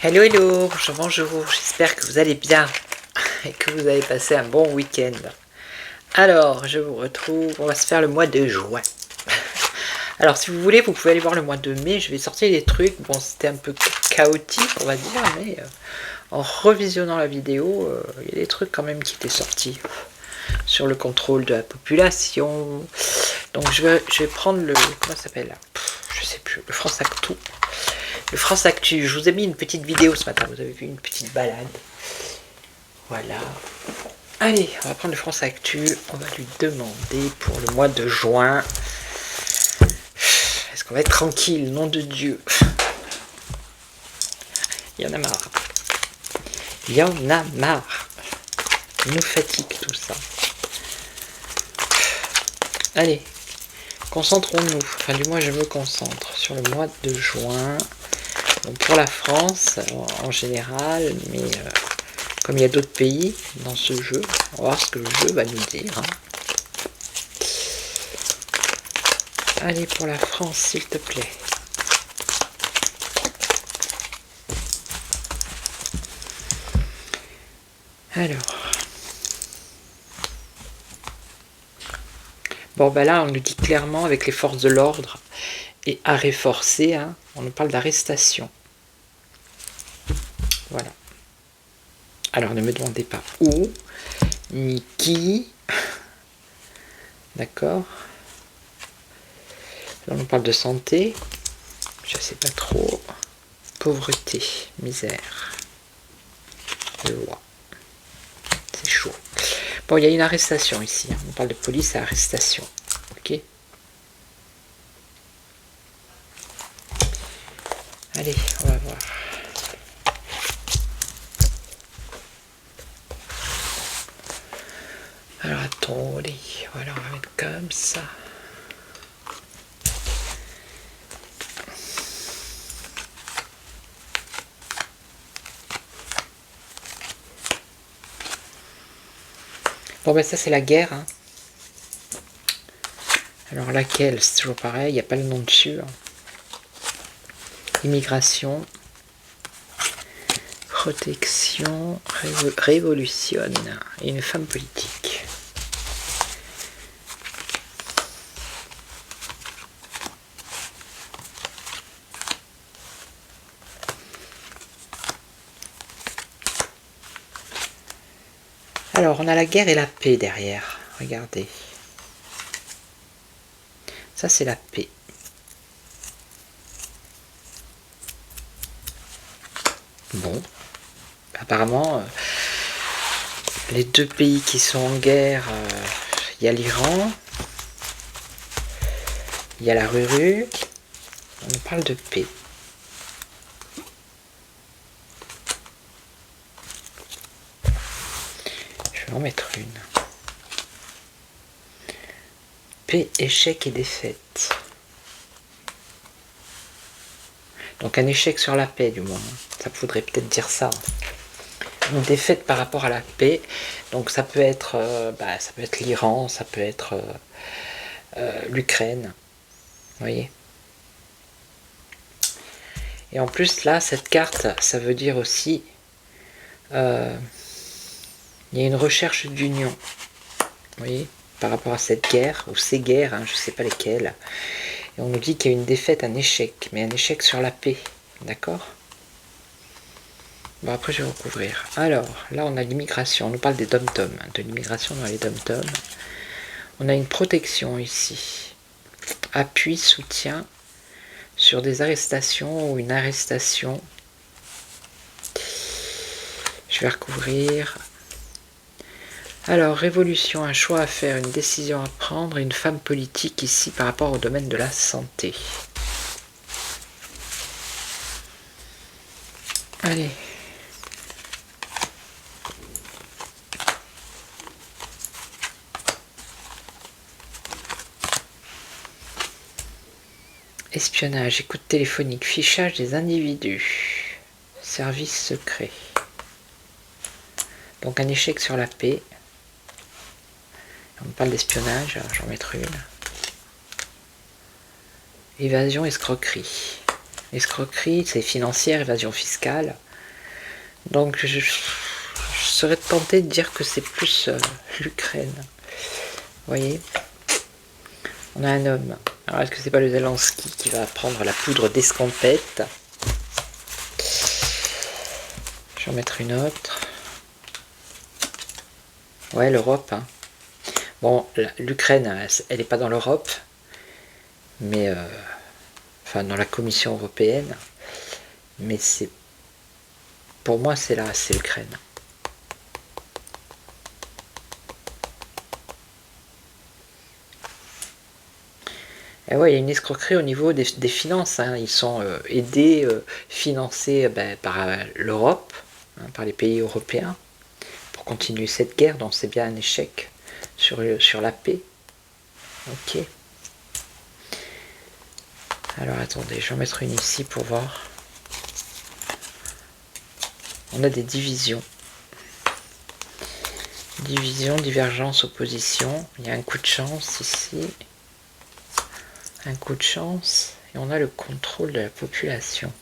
Hello hello, bonjour, j'espère que vous allez bien et que vous avez passé un bon week-end. Alors, je vous retrouve, on va se faire le mois de juin. Alors, si vous voulez, vous pouvez aller voir le mois de mai, je vais sortir des trucs. Bon, c'était un peu chaotique, on va dire, mais en revisionnant la vidéo, il y a des trucs quand même qui étaient sortis sur le contrôle de la population. Donc, je vais prendre le, comment ça s'appelle là, je sais plus, le France Actu. Le France Actu, je vous ai mis une petite vidéo ce matin, vous avez vu une petite balade. Voilà. Allez, on va prendre le France Actu, on va lui demander pour le mois de juin. Est-ce qu'on va être tranquille, nom de Dieu? Il y en a marre. Il y en a marre. Il nous fatigue tout ça. Allez, concentrons-nous. Enfin, du moins, je me concentre sur le mois de juin. Donc pour la France en général, mais comme il y a d'autres pays dans ce jeu, on va voir ce que le jeu va nous dire. Allez, pour la France, s'il te plaît. Alors. Bon, ben là, on nous dit clairement avec les forces de l'ordre et arrêt forcé, hein, on nous parle d'arrestation. Voilà. Alors, ne me demandez pas où, ni qui. D'accord. Là, on nous parle de santé. Je sais pas trop. Pauvreté, misère. Loi. C'est chaud. Bon, il y a une arrestation ici. Hein. On parle de police et arrestation. Ok. Allez, on va voir. Alors attendez, voilà, on va mettre comme ça. Bon ben ça c'est la guerre. Hein. Alors laquelle, c'est toujours pareil, il n'y a pas le nom dessus. Hein. Immigration. Protection, révolutionne. Et une femme politique. Alors, on a la guerre et la paix derrière. Regardez. Ça, c'est la paix. Bon. Apparemment, les deux pays qui sont en guerre, il y a l'Iran, il y a la Russie. On parle de paix. Je vais en mettre une. Paix, échec et défaite. Donc un échec sur la paix du moins. Ça faudrait peut-être dire ça. Une défaite par rapport à la paix. Donc ça peut être l'Iran, ça peut être l'Ukraine. Vous voyez. Et en plus là, cette carte, ça veut dire aussi il y a une recherche d'union. Vous voyez, par rapport à cette guerre, ou ces guerres, hein, je ne sais pas lesquelles. Et on nous dit qu'il y a une défaite, un échec, mais un échec sur la paix. D'accord? Bon, après je vais recouvrir. Alors, là on a l'immigration, on nous parle des dom-toms, hein, de l'immigration dans les dom-toms. On a une protection ici. Appui, soutien sur des arrestations ou une arrestation. Je vais recouvrir. Alors, révolution, un choix à faire, une décision à prendre, une femme politique ici par rapport au domaine de la santé. Allez. Espionnage, écoute téléphonique, fichage des individus, service secret. Donc un échec sur la paix. On parle d'espionnage, alors j'en mettrai une. Évasion, escroquerie. Escroquerie, c'est financière, évasion fiscale. Donc je serais tenté de dire que c'est plus l'Ukraine. Vous voyez, on a un homme. Alors est-ce que c'est pas le Zelensky qui va prendre la poudre d'escampette? Je vais en mettre une autre. Ouais, l'Europe. Hein. Bon, l'Ukraine, elle n'est pas dans l'Europe, mais enfin dans la Commission européenne. Mais c'est, pour moi, c'est là, c'est l'Ukraine. Et ouais, il y a une escroquerie au niveau des finances. Hein. Ils sont aidés, financés par l'Europe, hein, par les pays européens, pour continuer cette guerre, donc c'est bien un échec sur la paix. Ok. Alors attendez, je vais en mettre une ici pour voir. On a des divisions. Division, divergence, opposition. Il y a un coup de chance ici. Un coup de chance. Et on a le contrôle de la population.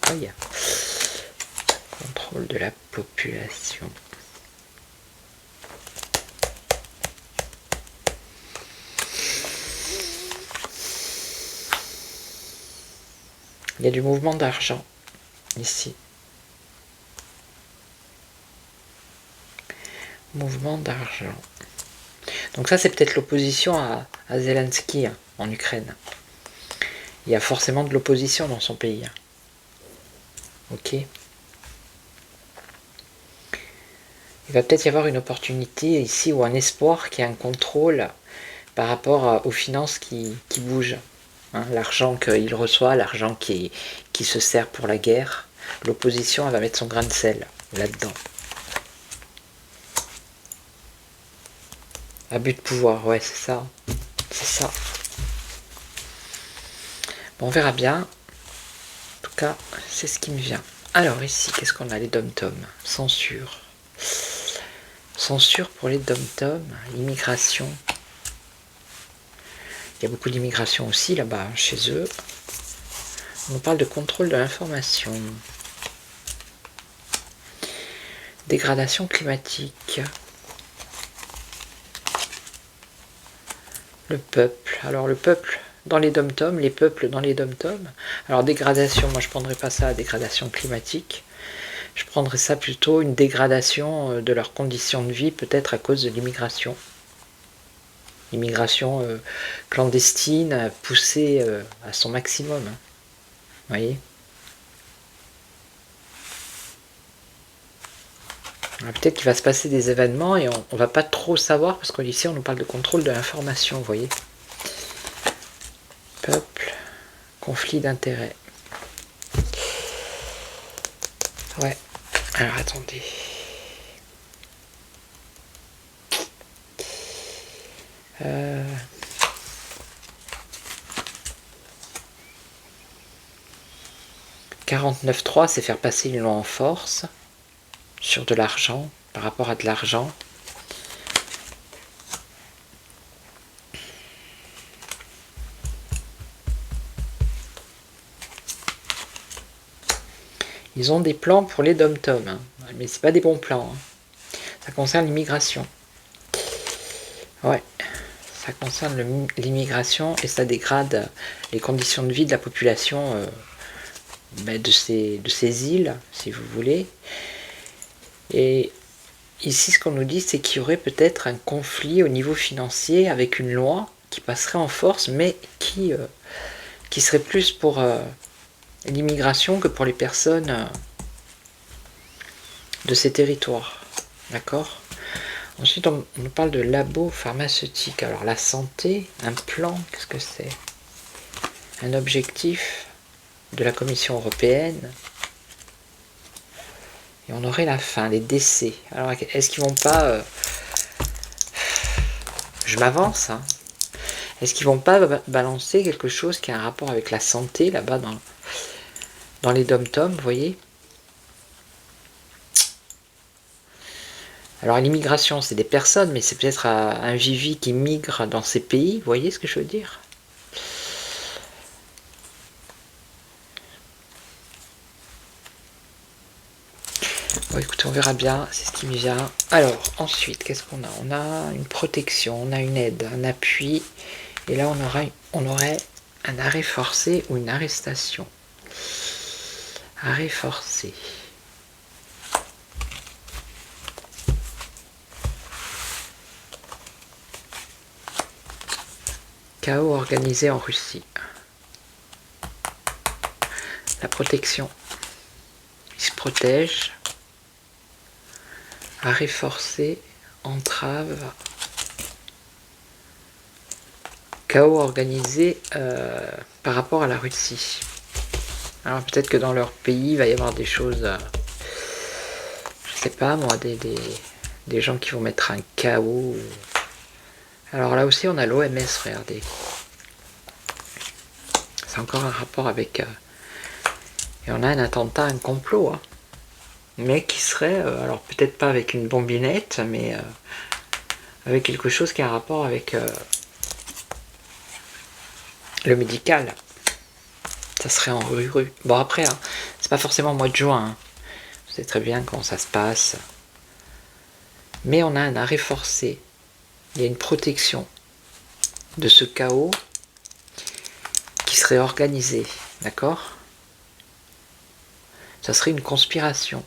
Oh, yeah. Contrôle de la population. Il y a du mouvement d'argent ici. Mouvement d'argent. Donc ça, c'est peut-être l'opposition à Zelensky hein, en Ukraine. Il y a forcément de l'opposition dans son pays. Hein. Ok. Il va peut-être y avoir une opportunité ici ou un espoir qu'il y a un contrôle par rapport aux finances qui bougent. Hein, l'argent qu'il reçoit, l'argent qui se sert pour la guerre. L'opposition, elle va mettre son grain de sel là-dedans. Abus de pouvoir, ouais, c'est ça. C'est ça. Bon, on verra bien. En tout cas, c'est ce qui me vient. Alors ici, qu'est-ce qu'on a? Les dom-tom. Censure. Censure pour les dom-tom. Immigration. Il y a beaucoup d'immigration aussi là-bas, chez eux. On parle de contrôle de l'information. Dégradation climatique. Le peuple. Alors le peuple dans les dom-tom, les peuples dans les dom-tom. Alors dégradation, moi je ne prendrais pas ça à dégradation climatique. Je prendrais ça plutôt une dégradation de leurs conditions de vie, peut-être à cause de l'immigration. L'immigration clandestine, poussée à son maximum. Hein. Vous voyez ? Peut-être qu'il va se passer des événements et on ne va pas trop savoir parce qu'ici on nous parle de contrôle de l'information, vous voyez. Peuple, conflit d'intérêts. Ouais, alors attendez. Euh... 49.3, c'est faire passer une loi en force sur de l'argent, par rapport à de l'argent. Ils ont des plans pour les dom-tom, hein. Mais c'est pas des bons plans. Hein. Ça concerne l'immigration. Ouais, ça concerne l'immigration et ça dégrade les conditions de vie de la population de ces îles, si vous voulez. Et ici, ce qu'on nous dit, c'est qu'il y aurait peut-être un conflit au niveau financier avec une loi qui passerait en force, mais qui serait plus pour l'immigration que pour les personnes de ces territoires. D'accord? Ensuite, on nous parle de labo pharmaceutique. Alors, la santé, un plan, qu'est-ce que c'est? Un objectif de la Commission européenne. Et on aurait la fin, les décès. Alors, est-ce qu'ils vont pas... je m'avance, hein. Est-ce qu'ils vont pas balancer quelque chose qui a un rapport avec la santé, là-bas, dans les dom-toms, vous voyez? Alors l'immigration, c'est des personnes, mais c'est peut-être un vivi qui migre dans ces pays, vous voyez ce que je veux dire? Bon écoutez, on verra bien, c'est ce qui me vient. Alors ensuite, qu'est-ce qu'on a? On a une protection, on a une aide, un appui, et là on aurait un arrêt forcé ou une arrestation. Arrêt forcé. Chaos organisé en Russie. La protection. Il se protège. Arrêt forcé. Entrave. Chaos organisé par rapport à la Russie. Alors peut-être que dans leur pays, il va y avoir des choses... je sais pas moi, des gens qui vont mettre un chaos. Alors là aussi, on a l'OMS, regardez. C'est encore un rapport avec... et on a un attentat, un complot. Hein. Mais qui serait... alors peut-être pas avec une bombinette, mais avec quelque chose qui a un rapport avec le médical. Ça serait en rue. Bon après, hein, c'est pas forcément au mois de juin. Hein. Vous savez très bien comment ça se passe. Mais on a un arrêt forcé. Il y a une protection de ce chaos qui serait organisé, d'accord? Ça serait une conspiration,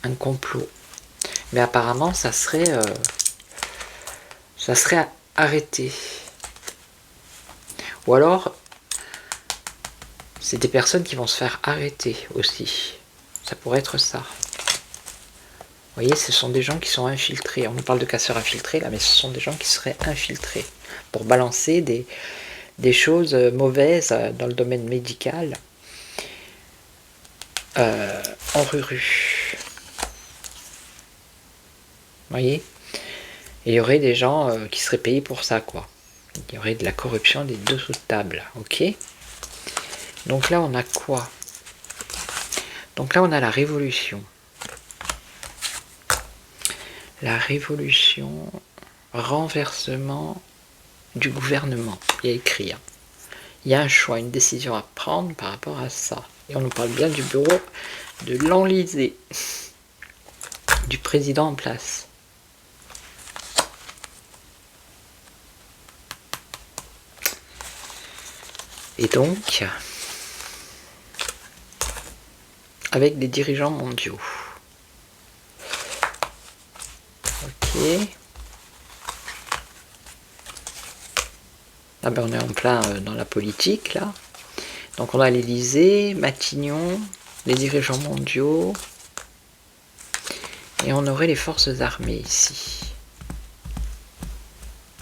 un complot. Mais apparemment, ça serait arrêté. Ou alors, c'est des personnes qui vont se faire arrêter aussi. Ça pourrait être ça. Vous voyez, ce sont des gens qui sont infiltrés. On nous parle de casseurs infiltrés, là, mais ce sont des gens qui seraient infiltrés pour balancer des choses mauvaises dans le domaine médical en rue. Vous voyez? Et il y aurait des gens qui seraient payés pour ça, quoi. Il y aurait de la corruption des deux sous de table, ok? Donc là, on a quoi? Donc là, on a la révolution. La révolution, renversement du gouvernement. Il y a écrit. Hein. Il y a un choix, une décision à prendre par rapport à ça. Et on nous parle bien du bureau de l'Élysée, du président en place. Et donc, avec des dirigeants mondiaux. Ok. Ah ben on est en plein dans la politique là. Donc on a l'Élysée, Matignon, les dirigeants mondiaux. Et on aurait les forces armées ici.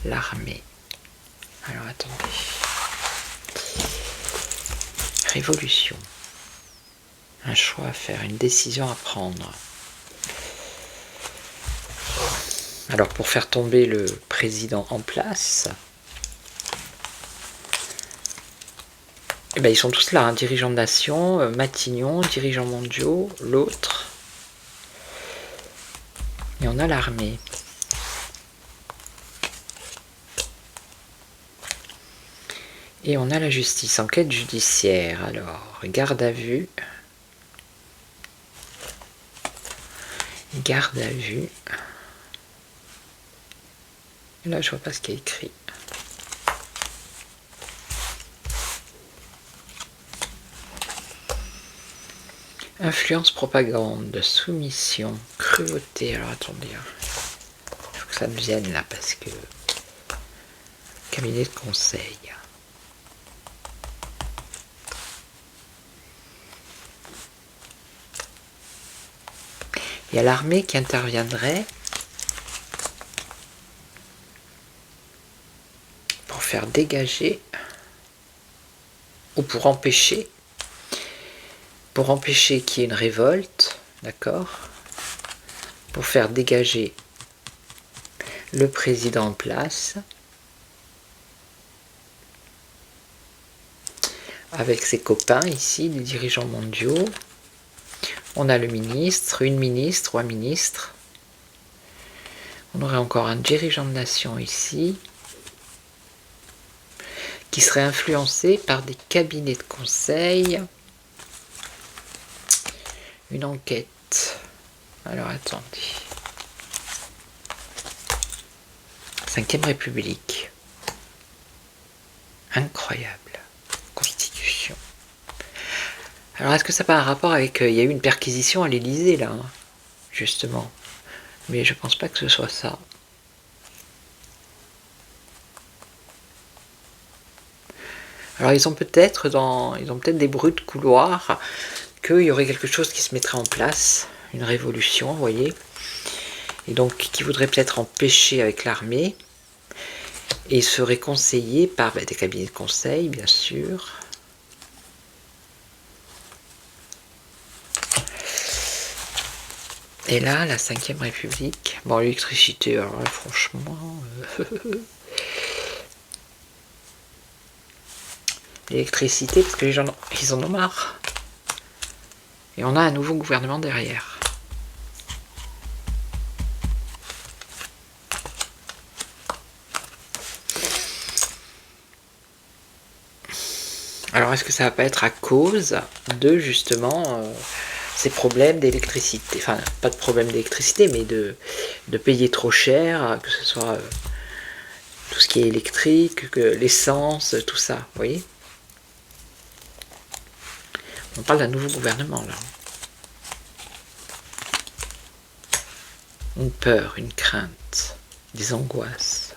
L'armée. Alors attendez. Révolution. Un choix à faire, une décision à prendre. Alors pour faire tomber le président en place, eh ben, ils sont tous là, hein, dirigeants de nation, Matignon, dirigeants mondiaux, l'autre. Et on a l'armée. Et on a la justice, enquête judiciaire. Alors, garde à vue. Garde à vue. Là, je vois pas ce qu'il y a écrit. Influence, propagande, soumission, cruauté. Alors, attendez. Il faut que ça me vienne là, parce que... Cabinet de conseil. Il y a l'armée qui interviendrait pour faire dégager ou pour empêcher qu'il y ait une révolte, d'accord, pour faire dégager le président en place avec ses copains ici, les dirigeants mondiaux. On a le ministre, une ministre ou un ministre. On aurait encore un dirigeant de nation ici qui serait influencé par des cabinets de conseil. Une enquête. Alors attendez. 5e République. Incroyable. Constitution. Alors est-ce que ça n'a pas un rapport avec... il y a eu une perquisition à l'Élysée là, hein, justement. Mais je pense pas que ce soit ça. Alors ils ont peut-être des bruits de couloir qu'il y aurait quelque chose qui se mettrait en place, une révolution, vous voyez, et donc qui voudrait peut-être empêcher avec l'armée, et serait conseillé par des cabinets de conseil, bien sûr. Et là, la 5e République, bon, l'électricité, alors là, franchement... l'électricité, parce que les gens, ils en ont marre. Et on a un nouveau gouvernement derrière. Alors, est-ce que ça va pas être à cause de, justement, ces problèmes d'électricité? Enfin, pas de problème d'électricité, mais de payer trop cher, que ce soit tout ce qui est électrique, que l'essence, tout ça, vous voyez? On parle d'un nouveau gouvernement, là. Une peur, une crainte, des angoisses.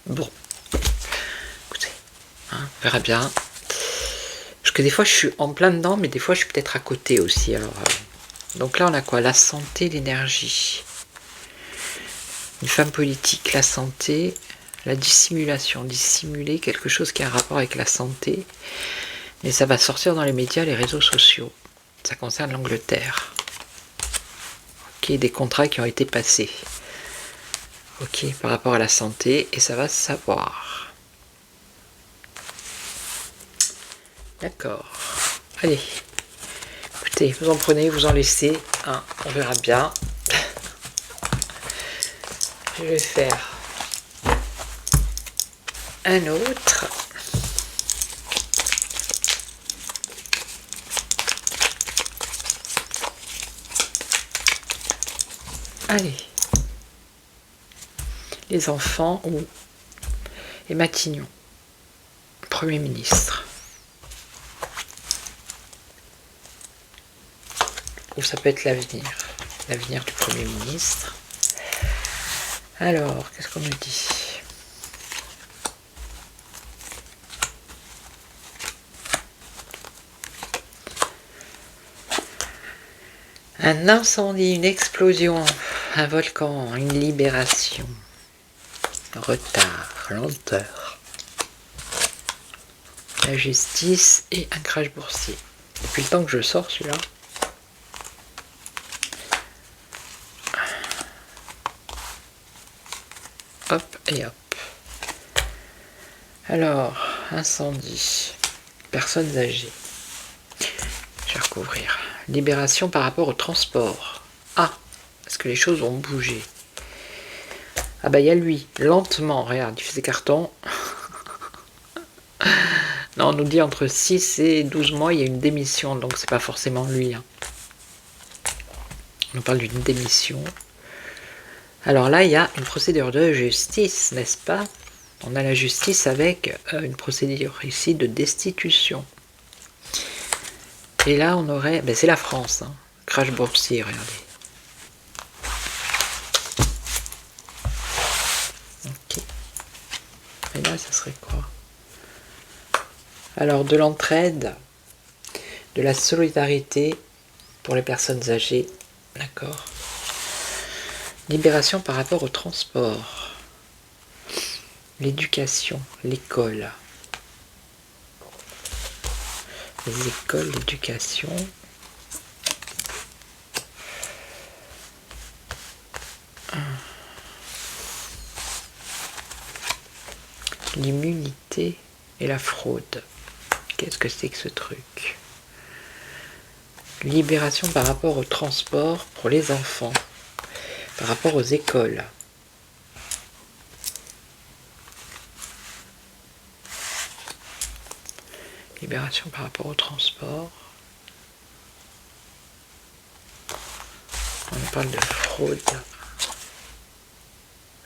Bon, écoutez, hein, on verra bien. Parce que des fois, je suis en plein dedans, mais des fois, je suis peut-être à côté aussi. Alors, donc là, on a quoi? La santé, l'énergie. Une femme politique, la santé, la dissimulation. Dissimuler quelque chose qui a un rapport avec la santé. Mais ça va sortir dans les médias, les réseaux sociaux. Ça concerne l'Angleterre. Ok, des contrats qui ont été passés. Ok, par rapport à la santé, et ça va se savoir. D'accord. Allez. Écoutez, vous en prenez, vous en laissez. Hein, on verra bien. Je vais faire un autre. Allez. Les enfants et Matignon, Premier ministre. Ou ça peut être l'avenir du Premier ministre. Alors, qu'est-ce qu'on me dit? Un incendie, une explosion, un volcan, une libération. Retard, lenteur, la justice et un crash boursier. Depuis le temps que je sors celui-là. Hop et hop. Alors, incendie, personnes âgées. Je vais recouvrir. Libération par rapport au transport. Ah, est-ce que les choses ont bougé? Ah bah il y a lui, lentement, regarde, il fait ses cartons. Non, on nous dit entre 6 et 12 mois, il y a une démission, donc c'est pas forcément lui. Hein. On nous parle d'une démission. Alors là, il y a une procédure de justice, n'est-ce pas? On a la justice avec une procédure ici de destitution. Et là, on aurait... Ben, c'est la France, hein. Crash boursier, regardez. Ok. Et là, ça serait quoi? Alors, de l'entraide, de la solidarité pour les personnes âgées, d'accord. Libération par rapport au transport, l'éducation, l'école, les écoles, l'éducation, l'immunité et la fraude. Qu'est-ce que c'est que ce truc? Libération par rapport au transport pour les enfants, par rapport aux écoles. Libération par rapport au transport. On parle de fraude,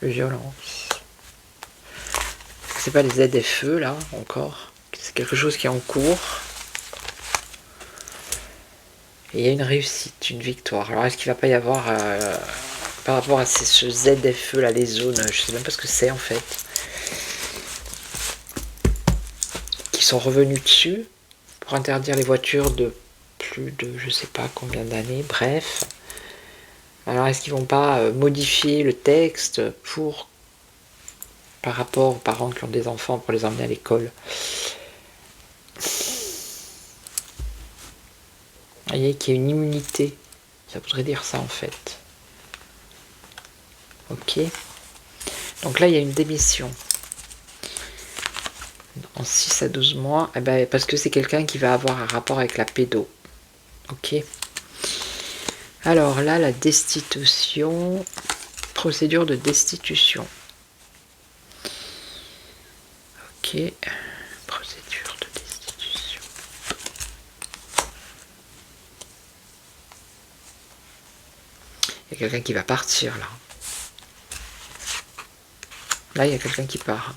de violence. C'est pas les ZFE là encore. C'est quelque chose qui est en cours. Et il y a une réussite, une victoire. Alors est-ce qu'il va pas y avoir par rapport à ce ZFE là, les zones, je sais même pas ce que c'est en fait, qui sont revenus dessus pour interdire les voitures de plus de je sais pas combien d'années, bref. Alors est-ce qu'ils vont pas modifier le texte pour par rapport aux parents qui ont des enfants pour les emmener à l'école? Vous voyez qu'il y a une immunité, ça voudrait dire ça en fait. Ok. Donc là il y a une démission. En 6 à 12 mois, eh ben, parce que c'est quelqu'un qui va avoir un rapport avec la pédo. Ok. Alors là, la destitution, procédure de destitution. Ok, procédure de destitution. Il y a quelqu'un qui va partir là. Là, il y a quelqu'un qui part.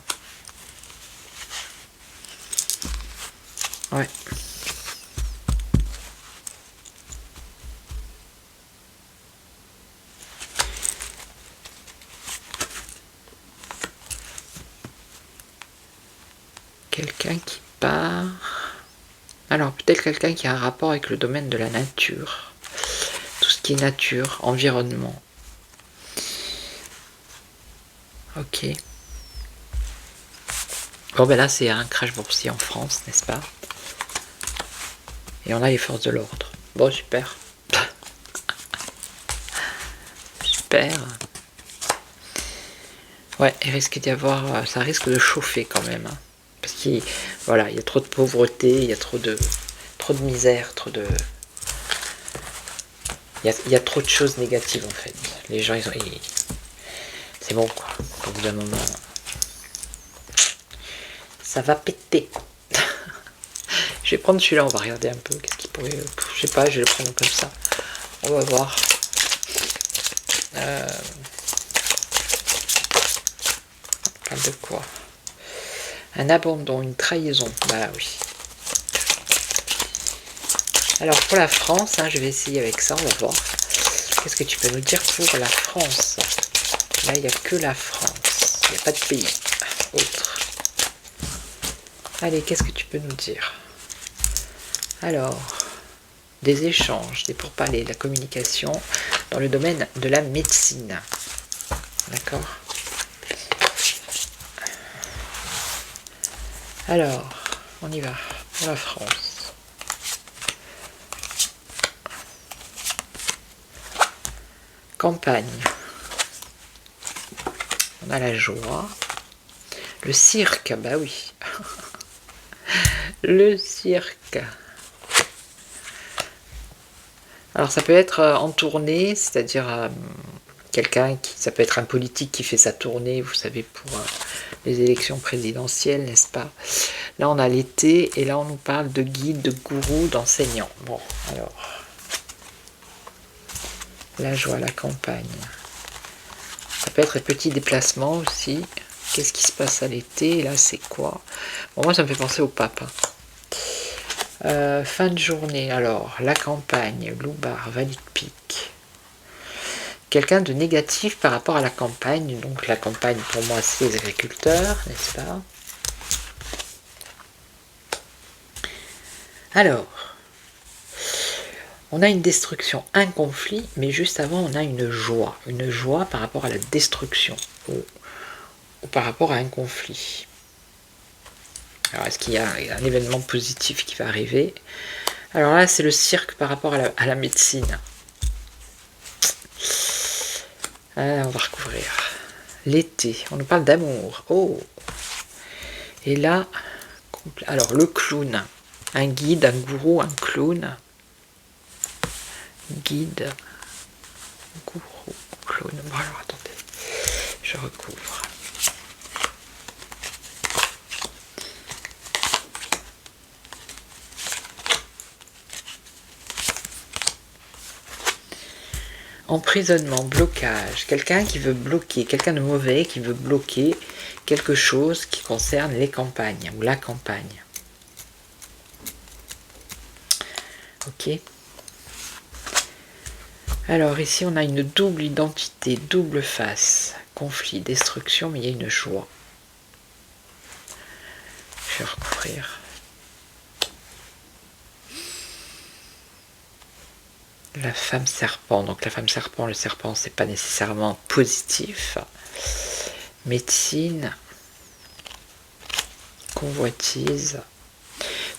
Ouais. Quelqu'un qui part. Alors, peut-être quelqu'un qui a un rapport avec le domaine de la nature. Tout ce qui est nature, environnement. Ok. Bon, ben là, c'est un crash boursier en France, n'est-ce pas? Et on a les forces de l'ordre. Bon, super. Super. Ouais, il risque d'y avoir... Ça risque de chauffer quand même. Hein. Parce qu'il voilà, il y a trop de pauvreté, il y a trop de misère, trop de... Il y a trop de choses négatives en fait. Les gens, c'est bon quoi. Au bout d'un moment, ça va péter. Je vais prendre celui-là, on va regarder un peu. Qu'est-ce qu'il pourrait... Je sais pas, je vais le prendre comme ça. On va voir. On parle de quoi? Un abandon, une trahison. Bah oui. Alors pour la France, hein, je vais essayer avec ça, on va voir. Qu'est-ce que tu peux nous dire pour la France? Là, il n'y a que la France. Il n'y a pas de pays autre. Allez, qu'est-ce que tu peux nous dire? Alors, des échanges, des pourparlers, de la communication dans le domaine de la médecine. D'accord? Alors, on y va pour la France. Campagne. On a la joie. Le cirque, bah oui. Le cirque. Alors ça peut être en tournée, c'est-à-dire quelqu'un qui, ça peut être un politique qui fait sa tournée, vous savez, pour les élections présidentielles, n'est-ce pas? Là on a l'été, et là on nous parle de guide, de gourou, d'enseignant. Bon, alors, la joie, la campagne. Ça peut être un petit déplacement aussi. Qu'est-ce qui se passe à l'été? Là c'est quoi? Bon, moi ça me fait penser au pape. Hein. Fin de journée, alors, la campagne, Loubar, Vallée de Pique. Quelqu'un de négatif par rapport à la campagne. Donc la campagne, pour moi, c'est les agriculteurs, n'est-ce pas? Alors, on a une destruction, un conflit, mais juste avant, on a une joie par rapport à la destruction, ou par rapport à un conflit. Alors, est-ce qu'il y a un événement positif qui va arriver? Alors là, c'est le cirque par rapport à la médecine. On va recouvrir. L'été, on nous parle d'amour. Oh! Et là, alors le clown. Un guide, un gourou, un clown. Guide, gourou, clown. Bon alors attendez, je recouvre. Emprisonnement, blocage, quelqu'un qui veut bloquer, quelqu'un de mauvais qui veut bloquer quelque chose qui concerne les campagnes ou la campagne. Ok. Alors ici on a une double identité, double face, conflit, destruction, mais il y a une joie. Je vais recouvrir. La femme serpent, donc la femme serpent, le serpent c'est pas nécessairement positif. Médecine, convoitise,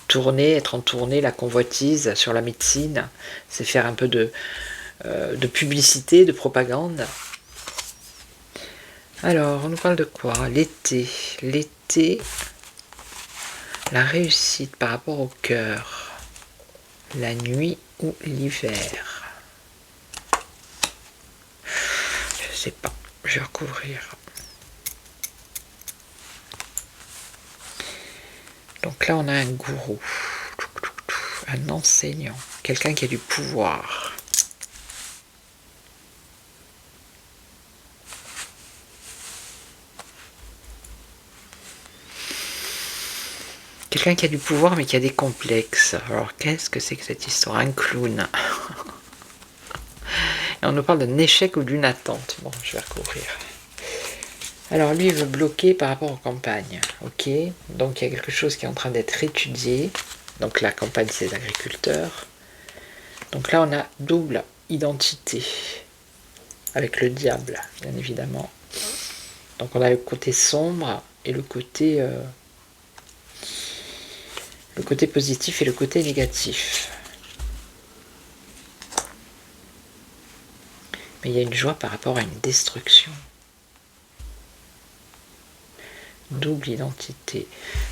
tourner, être en tournée, la convoitise sur la médecine, c'est faire un peu de publicité, de propagande. Alors, on nous parle de quoi? L'été, la réussite par rapport au cœur, la nuit ou l'hiver. Je sais pas, je vais recouvrir. Donc là, on a un gourou, un enseignant, quelqu'un qui a du pouvoir. Quelqu'un qui a du pouvoir mais qui a des complexes. Alors qu'est-ce que c'est que cette histoire? Un clown. Et on nous parle d'un échec ou d'une attente. Bon, je vais recouvrir. Alors lui, il veut bloquer par rapport aux campagnes. Ok, donc il y a quelque chose qui est en train d'être étudié. Donc la campagne, c'est les agriculteurs. Donc là, on a double identité. Avec le diable, bien évidemment. Donc on a le côté sombre et le côté positif et le côté négatif. Mais il y a une joie par rapport à une destruction. Double identité.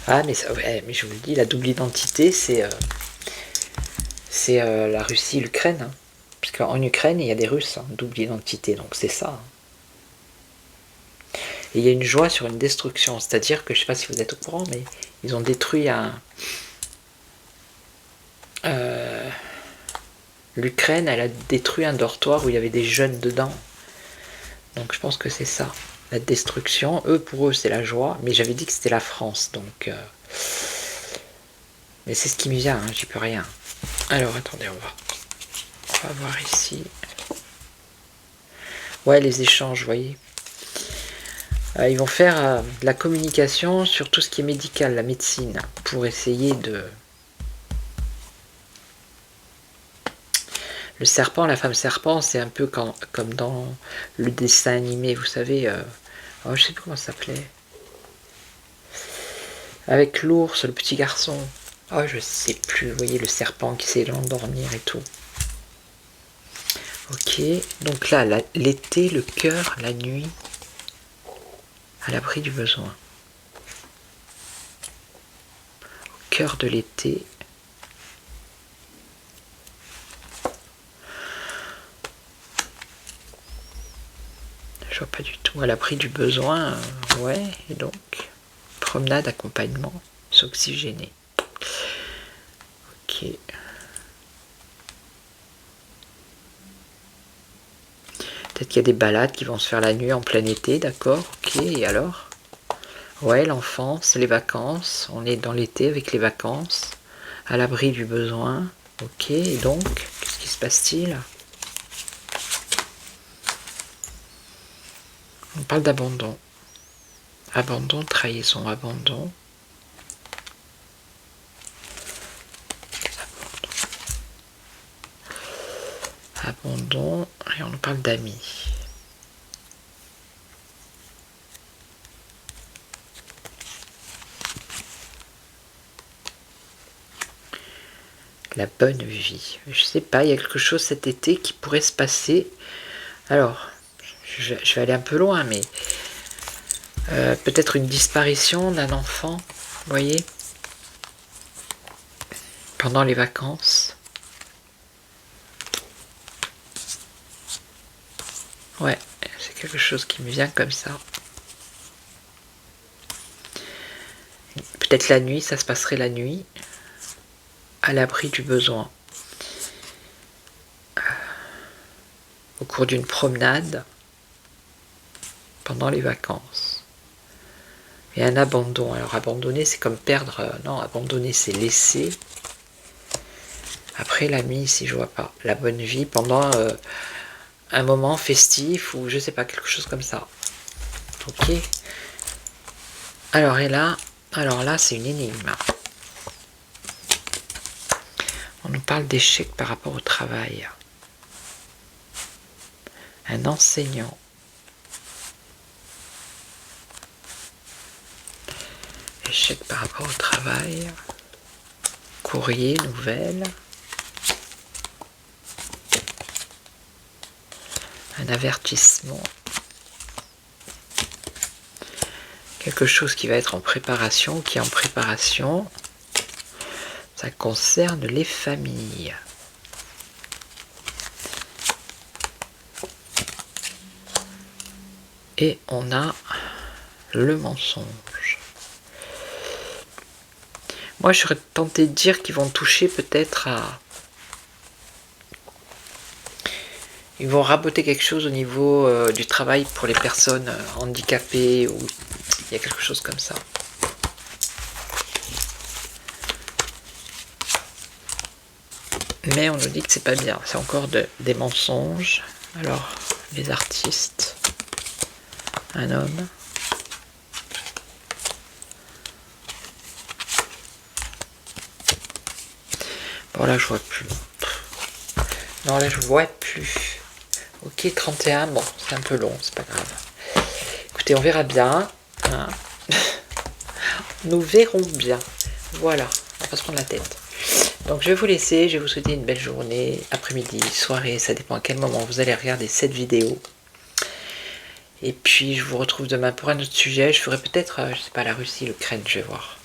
Ah, mais, ça, ouais, mais je vous le dis, la double identité, c'est la Russie et l'Ukraine. Hein. Parce qu'en Ukraine, il y a des Russes, hein, double identité, donc c'est ça. Hein. Et il y a une joie sur une destruction, c'est-à-dire que, je ne sais pas si vous êtes au courant, mais ils ont détruit l'Ukraine, elle a détruit un dortoir où il y avait des jeunes dedans. Donc je pense que c'est ça, la destruction. Pour eux, c'est la joie, mais j'avais dit que c'était la France, donc... Mais c'est ce qui me vient, hein, j'y peux rien. Alors, attendez, on va voir ici. Ouais, les échanges, vous voyez. Ils vont faire de la communication sur tout ce qui est médical, la médecine, pour essayer de... Le serpent, la femme serpent, c'est un peu comme dans le dessin animé, vous savez... Oh, je sais plus comment ça s'appelait. Avec l'ours, le petit garçon. Oh, je sais plus, vous voyez, le serpent qui essaie de l'endormir et tout. Ok, donc là, l'été, le cœur, la nuit, à l'abri du besoin. Au cœur de l'été. Je vois pas du tout. À l'abri du besoin, ouais, et donc, promenade, accompagnement, s'oxygéner. Ok. Peut-être qu'il y a des balades qui vont se faire la nuit en plein été, d'accord, ok, et alors? Ouais, l'enfance, les vacances, on est dans l'été avec les vacances, à l'abri du besoin, ok, et donc, qu'est-ce qui se passe-t-il? On parle d'abandon. Abandon, trahison, abandon. Abandon, et on nous parle d'amis. La bonne vie. Je sais pas, il y a quelque chose cet été qui pourrait se passer. Alors, je vais aller un peu loin, mais peut-être une disparition d'un enfant, vous voyez, pendant les vacances. Ouais, c'est quelque chose qui me vient comme ça. Peut-être la nuit, ça se passerait la nuit, à l'abri du besoin. Au cours d'une promenade, pendant les vacances. Et un abandon. Alors abandonner, c'est comme perdre. Non, abandonner, c'est laisser. Après l'ami, si je vois pas. La bonne vie pendant un moment festif ou je sais pas, quelque chose comme ça. Ok. Alors là, c'est une énigme. On nous parle d'échec par rapport au travail. Un enseignant. Échec par rapport au travail. Courrier, nouvelle. Un avertissement. Quelque chose qui va être en préparation, qui est en préparation. Ça concerne les familles. Et on a le mensonge. Moi, je serais tenté de dire qu'ils vont toucher peut-être à... Ils vont raboter quelque chose au niveau du travail pour les personnes handicapées ou il y a quelque chose comme ça. Mais on nous dit que c'est pas bien, c'est encore des mensonges. Alors, les artistes, un homme. Bon là je vois plus. Non là je vois plus. Ok 31, bon c'est un peu long, c'est pas grave. Écoutez, on verra bien. Hein. Nous verrons bien. Voilà, on va pas se prendre la tête. Donc je vais vous laisser, je vais vous souhaiter une belle journée, après-midi, soirée, ça dépend à quel moment vous allez regarder cette vidéo. Et puis je vous retrouve demain pour un autre sujet. Je ferai peut-être, je sais pas, la Russie, l'Ukraine, je vais voir.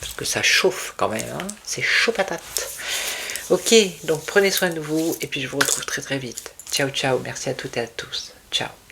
Parce que ça chauffe quand même, hein. C'est chaud patate. Ok, donc prenez soin de vous et puis je vous retrouve très très vite. Ciao ciao, merci à toutes et à tous. Ciao.